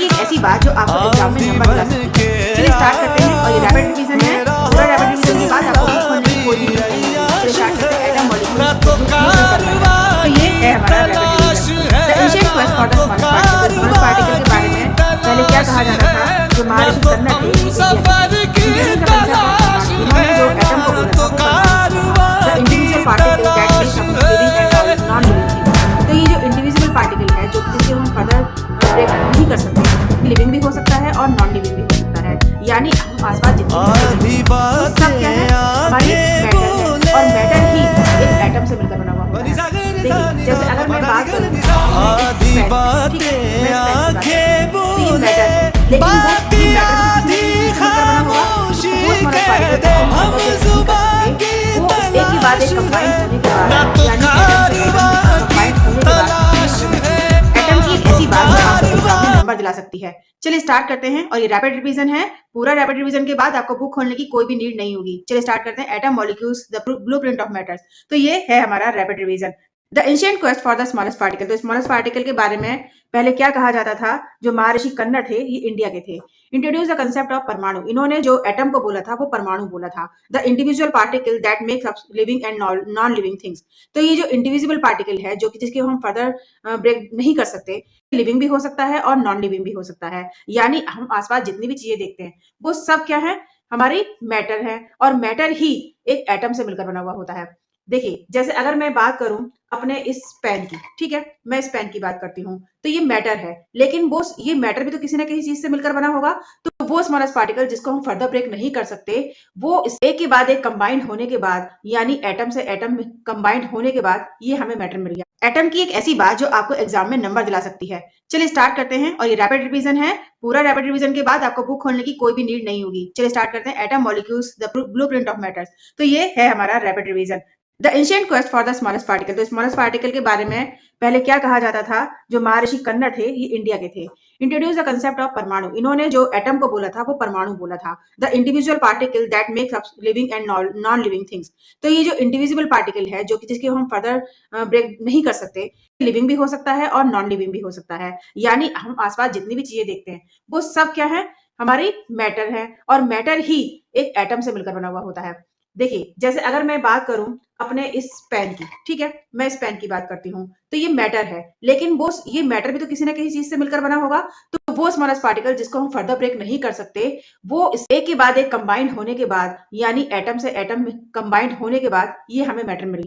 की एक ऐसी बात जो आपको एग्जाम में नंबर दिला सकती है। चलिए स्टार्ट करते हैं और ये रैपिड रिवीजन है। पूरा रैपिड रिवीजन के बाद आपको बुक खोलने की कोई भी जरूरत नहीं है। चलिए स्टार्ट करते हैं। एटम मॉलिक्यूल्स तो ये है हमारा rapid revision. The ancient quest for the smallest particle. Smallest particle के बारे में पहले क्या कहा जाता था? जो महर्षि कन्नर थे इंडियन का कंसेप्ट ऑफ इन्होंने जो एटम को बोला था the individual particle that makes up living and non living things. तो ये जो इंडिविजुअल पार्टिकल है जो जिसके हम फर्दर ब्रेक नहीं कर सकते, लिविंग भी हो सकता है और नॉन लिविंग भी हो सकता है। यानी हम आसपास जितनी सब क्या है हमारी मैटर है और मैटर ही एक एटम से मिलकर बना हुआ होता है। देखिए जैसे अगर मैं बात करूं ठीक है तो ये मैटर है, लेकिन वो मैटर किसी मिलकर बना हुआ वो स्मॉलेस्ट पार्टिकल वो एक ही बात एक कंबाइन होने के बाद यानी कंबाइन होने के बाद एटम की एक ऐसी बात जो आपको एग्जाम में नंबर दिला सकती है। चलिए स्टार्ट करते हैं और ये रैपिड रिवीजन है। पूरा रैपिड रिवीजन के बाद आपको बुक खोलने की कोई भी नीड नहीं होगी। चलिए स्टार्ट करते हैं। Atom molecules the blueprint of matters. तो ये है हमारा rapid revision. The ancient quest for the smallest particle. तो स्मॉलेस्ट पार्टिकल के बारे में पहले क्या कहा जाता था? जो महर्षि कन्नर थे ये इंडिया के थे। इंट्रोड्यूस द कंसेप्ट ऑफ परमाणु। इन्होंने जो एटम को बोला था वो परमाणु बोला था। The individual particle that makes up living and non living things. तो ये जो इंडिविजुअल पार्टिकल है जो कि जिसके हम फर्दर ब्रेक नहीं कर सकते, लिविंग भी हो सकता है और नॉन लिविंग भी हो सकता है। यानी हम आसपास जितनी भी चीजें देखते हैं वो सब क्या है हमारी मैटर है और मैटर ही एक एटम से मिलकर बना हुआ होता है। देखिए जैसे अगर मैं बात करूं अपने इस पेन की, ठीक है मैं इस पेन की बात करती हूँ तो ये मैटर है, लेकिन वो ये मैटर भी तो किसी ना किसी चीज से मिलकर बना होगा। तो वो स्मॉलेस्ट पार्टिकल जिसको हम फर्दर ब्रेक नहीं कर सकते वो एक के बाद एक कंबाइंड होने के बाद यानी एटम से एटम कंबाइंड होने के बाद ये हमें मैटर मिल गया। एटम की एक ऐसी बात जो आपको एग्जाम में नंबर दिला सकती है। चलिए स्टार्ट करते हैं और ये रैपिड रिवीजन है। पूरा रैपिड रिवीजन के बाद आपको बुक खोलने की कोई भी नीड नहीं होगी। चलिए स्टार्ट करते हैं। Atom molecules the blueprint of matters. तो ये है हमारा rapid revision. The ancient quest for the smallest particle. तो स्मॉलेस्ट पार्टिकल के बारे में पहले क्या कहा जाता था? जो महर्षि कन्नर थे ये इंडिया के थे। इंट्रोड्यूस द कंसेप्ट ऑफ परमाणु। इन्होंने जो एटम को बोला था वो परमाणु बोला था। The individual particle that makes up living and non living things. तो ये जो इंडिविजुअल पार्टिकल है जो कि जिसके हम फर्दर ब्रेक नहीं कर सकते, लिविंग भी हो सकता है और नॉन लिविंग भी हो सकता है। यानी हम आसपास जितनी भी चीजें देखते हैं वो सब क्या है हमारी मैटर है और मैटर ही एक एटम से मिलकर बना हुआ होता है। देखिए जैसे अगर मैं बात करूं अपने इस पेन की, ठीक है मैं इस पेन की बात करती हूँ तो ये मैटर है, लेकिन वो ये मैटर भी तो किसी ना किसी चीज से मिलकर बना होगा। तो वो स्मॉलेस्ट पार्टिकल जिसको हम फर्दर ब्रेक नहीं कर सकते वो एक के बाद एक कंबाइंड होने के बाद यानी एटम से एटम कंबाइंड होने के बाद ये हमें मैटर मिल